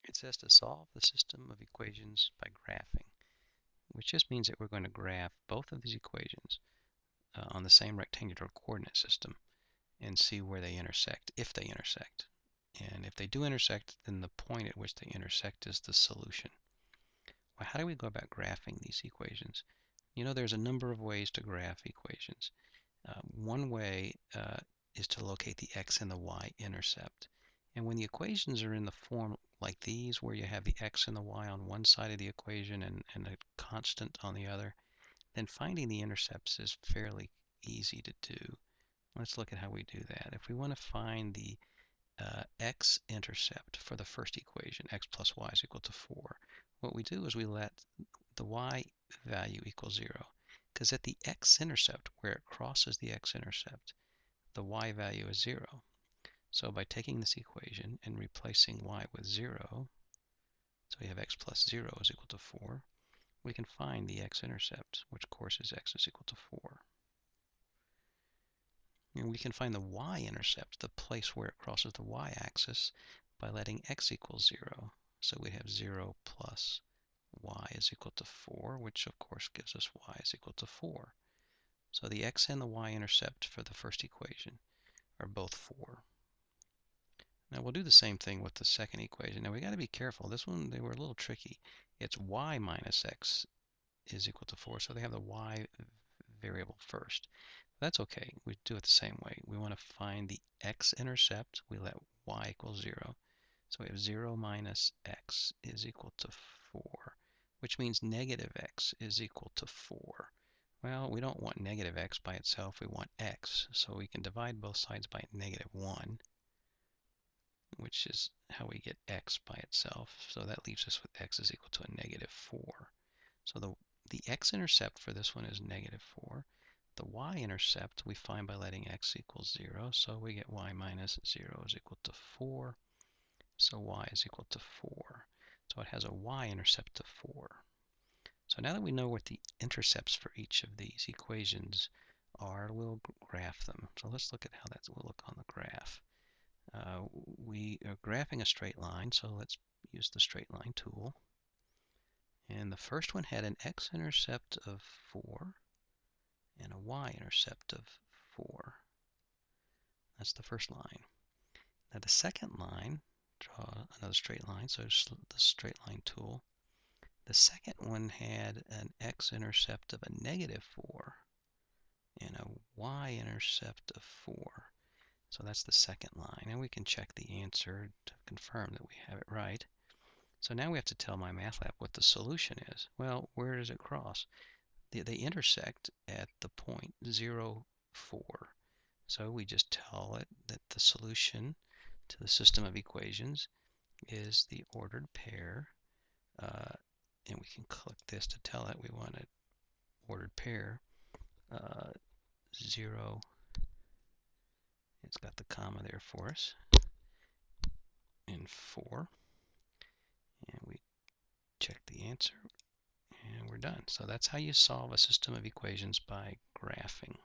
It says to solve the system of equations by graphing, which just means that we're going to graph both of these equations on the same rectangular coordinate system and see where they intersect, if they intersect. And if they do intersect, then the point at which they intersect is the solution. Well, how do we go about graphing these equations? You know, there's a number of ways to graph equations. One way is to locate the x and the y-intercept. And when the equations are in the form like these, where you have the x and the y on one side of the equation and a constant on the other, then finding the intercepts is fairly easy to do. Let's look at how we do that. If we want to find the x-intercept for the first equation, x plus y is equal to 4, what we do is we let the y value equal 0. Because at the x-intercept, where it crosses the x-intercept, the y value is 0. So by taking this equation and replacing y with 0, so we have x plus 0 is equal to 4, we can find the x-intercept, which of course is x is equal to 4. And we can find the y-intercept, the place where it crosses the y-axis, by letting x equal 0. So we have 0 plus y is equal to 4, which of course gives us y is equal to 4. So the x and the y-intercept for the first equation are both 4. Now we'll do the same thing with the second equation. Now we got to be careful. This one, they were a little tricky. It's y minus x is equal to 4, so they have the y variable first. That's okay. We do it the same way. We want to find the x-intercept. We let y equal 0. So we have 0 minus x is equal to 4, which means negative x is equal to 4. Well, we don't want negative x by itself. We want x. So we can divide both sides by negative 1, which is how we get x by itself. So that leaves us with x is equal to a negative 4. So the x-intercept for this one is negative 4. The y-intercept we find by letting x equal 0, so we get y minus 0 is equal to 4, so y is equal to 4. So it has a y-intercept of 4. So now that we know what the intercepts for each of these equations are, we'll graph them. So let's look at how that will look on the graph. We are graphing a straight line, so let's use the straight line tool. And the first one had an x-intercept of 4 and a y-intercept of 4. That's the first line. Now the second line, draw another straight line, so the straight line tool. The second one had an x-intercept of a negative 4 and a y-intercept of 4. So that's the second line. And we can check the answer to confirm that we have it right. So now we have to tell MyMathLab what the solution is. Well, where does it cross? They intersect at the point 0, 4. So we just tell it that the solution to the system of equations is the ordered pair. And we can click this to tell it we want an ordered pair. 0, it's got the comma there for us, and 4. And we check the answer, and we're done. So that's how you solve a system of equations by graphing.